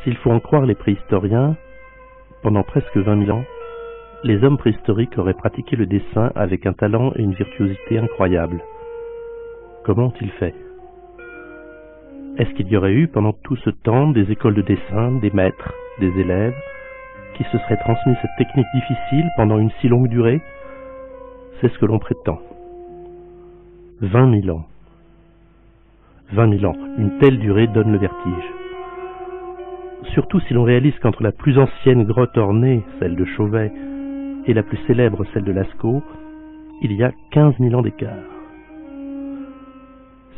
S'il faut en croire les préhistoriens, pendant presque 20 000 ans, les hommes préhistoriques auraient pratiqué le dessin avec un talent et une virtuosité incroyables. Comment ont-ils fait? Est-ce qu'il y aurait eu pendant tout ce temps des écoles de dessin, des maîtres, des élèves, qui se seraient transmis cette technique difficile pendant une si longue durée? C'est ce que l'on prétend. 20 000 ans. 20 000 ans, une telle durée donne le vertige. Surtout si l'on réalise qu'entre la plus ancienne grotte ornée, celle de Chauvet, et la plus célèbre, celle de Lascaux, il y a 15 000 ans d'écart.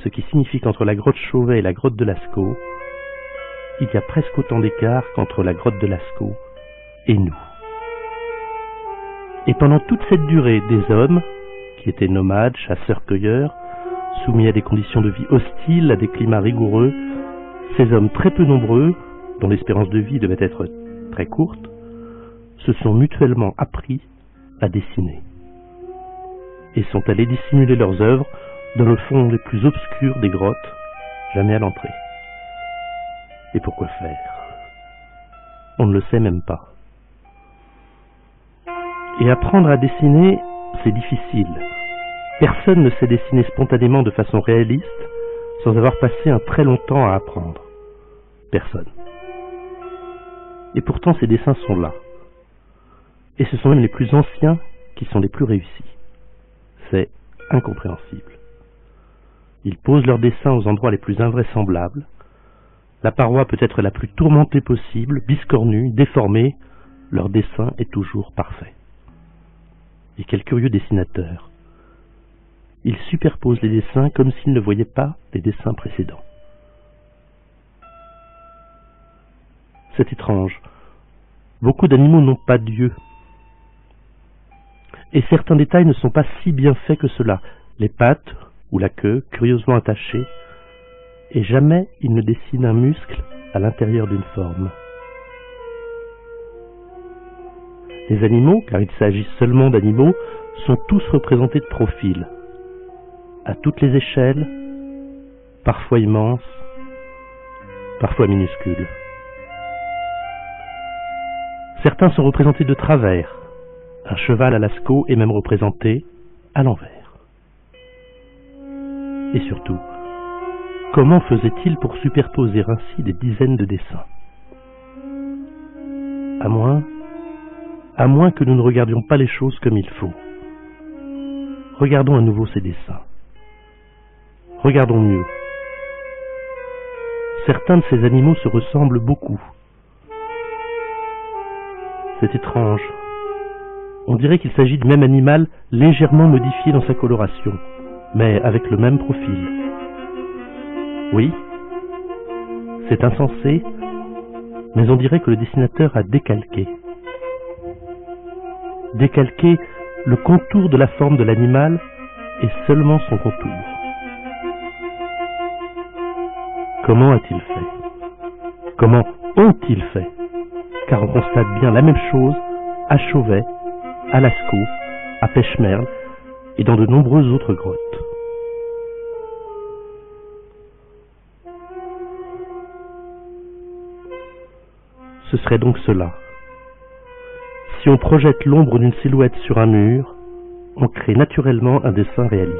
Ce qui signifie qu'entre la grotte Chauvet et la grotte de Lascaux, il y a presque autant d'écart qu'entre la grotte de Lascaux et nous. Et pendant toute cette durée, des hommes, qui étaient nomades, chasseurs-cueilleurs, soumis à des conditions de vie hostiles, à des climats rigoureux, ces hommes très peu nombreux, dont l'espérance de vie devait être très courte, se sont mutuellement appris à dessiner et sont allés dissimuler leurs œuvres dans le fond les plus obscurs des grottes, jamais à l'entrée. Et pourquoi faire? On ne le sait même pas. Et apprendre à dessiner, c'est difficile. Personne ne sait dessiner spontanément de façon réaliste sans avoir passé un très long temps à apprendre. Personne. Et pourtant ces dessins sont là. Et ce sont même les plus anciens qui sont les plus réussis. C'est incompréhensible. Ils posent leurs dessins aux endroits les plus invraisemblables. La paroi peut être la plus tourmentée possible, biscornue, déformée. Leur dessin est toujours parfait. Et quel curieux dessinateur. Ils superposent les dessins comme s'ils ne voyaient pas les dessins précédents. C'est étrange. Beaucoup d'animaux n'ont pas d'yeux. Et certains détails ne sont pas si bien faits que cela. Les pattes ou la queue, curieusement attachée, et jamais ils ne dessinent un muscle à l'intérieur d'une forme. Les animaux, car il s'agit seulement d'animaux, sont tous représentés de profil, à toutes les échelles, parfois immenses, parfois minuscules. Certains sont représentés de travers. Un cheval à Lascaux est même représenté à l'envers. Et surtout, comment faisait-il pour superposer ainsi des dizaines de dessins? À moins que nous ne regardions pas les choses comme il faut. Regardons à nouveau ces dessins. Regardons mieux. Certains de ces animaux se ressemblent beaucoup. C'est étrange. On dirait qu'il s'agit du même animal légèrement modifié dans sa coloration, mais avec le même profil. Oui, c'est insensé, mais on dirait que le dessinateur a décalqué. Décalqué le contour de la forme de l'animal et seulement son contour. Comment a-t-il fait? Comment ont-ils fait? Car on constate bien la même chose à Chauvet, à Lascaux, à Pêche-Merle et dans de nombreuses autres grottes. Ce serait donc cela. Si on projette l'ombre d'une silhouette sur un mur, on crée naturellement un dessin réaliste.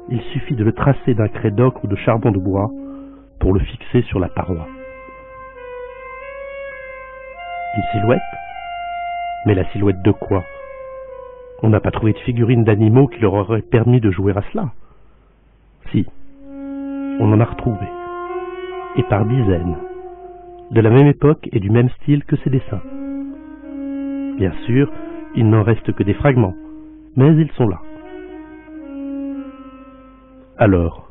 Il suffit de le tracer d'un craie d'ocre ou de charbon de bois pour le fixer sur la paroi. Une silhouette? Mais la silhouette de quoi? On n'a pas trouvé de figurines d'animaux qui leur auraient permis de jouer à cela. Si, on en a retrouvé. Et par dizaines. De la même époque et du même style que ces dessins. Bien sûr, il n'en reste que des fragments, mais ils sont là. Alors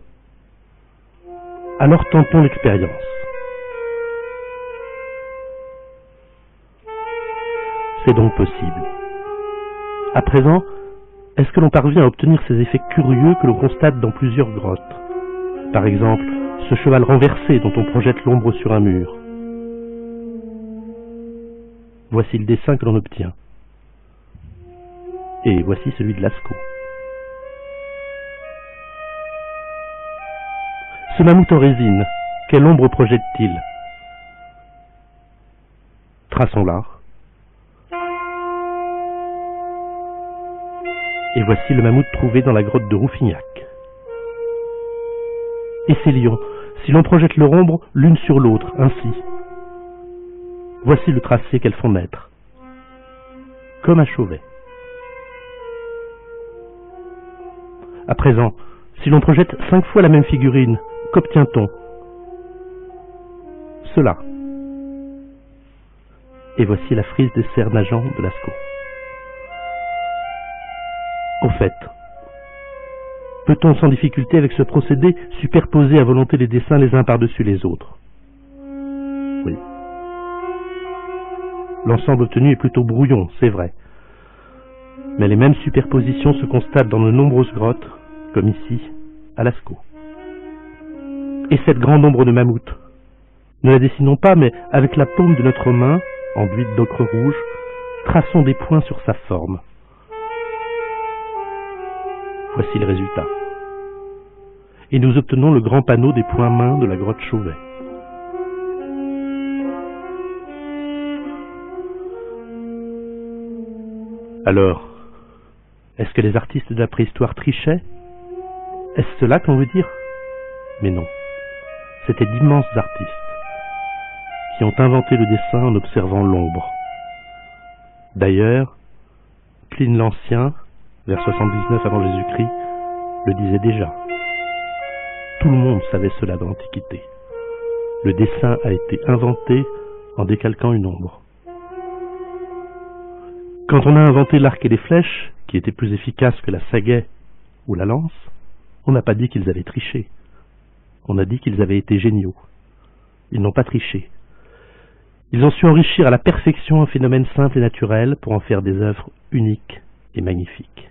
tentons l'expérience. C'est donc possible. À présent, est-ce que l'on parvient à obtenir ces effets curieux que l'on constate dans plusieurs grottes? Par exemple, ce cheval renversé dont on projette l'ombre sur un mur. Voici le dessin que l'on obtient. Et voici celui de Lascaux. Ce mammouth en résine, quelle ombre projette-t-il? Traçons-la. Et voici le mammouth trouvé dans la grotte de Rouffignac. Et ces lions, si l'on projette leur ombre l'une sur l'autre, ainsi. Voici le tracé qu'elles font naître. Comme à Chauvet. À présent, si l'on projette 5 fois la même figurine, qu'obtient-on? Cela. Et voici la frise des cerfs nageants de Lascaux. Au fait, peut-on sans difficulté avec ce procédé superposer à volonté les dessins les uns par-dessus les autres? Oui. L'ensemble obtenu est plutôt brouillon, c'est vrai. Mais les mêmes superpositions se constatent dans de nombreuses grottes, comme ici, à Lascaux. Et cette grande ombre de mammouth, ne la dessinons pas, mais avec la paume de notre main, enduite d'ocre rouge, traçons des points sur sa forme. Voici le résultat. Et nous obtenons le grand panneau des points mains de la grotte Chauvet. Alors, est-ce que les artistes de la préhistoire trichaient? Est-ce cela que l'on veut dire? Mais non, c'étaient d'immenses artistes qui ont inventé le dessin en observant l'ombre. D'ailleurs, Pline l'Ancien, vers 79 avant Jésus-Christ, le disait déjà. Tout le monde savait cela dans l'Antiquité. Le dessin a été inventé en décalquant une ombre. Quand on a inventé l'arc et les flèches, qui étaient plus efficaces que la sagaie ou la lance, on n'a pas dit qu'ils avaient triché. On a dit qu'ils avaient été géniaux. Ils n'ont pas triché. Ils ont su enrichir à la perfection un phénomène simple et naturel pour en faire des œuvres uniques et magnifiques.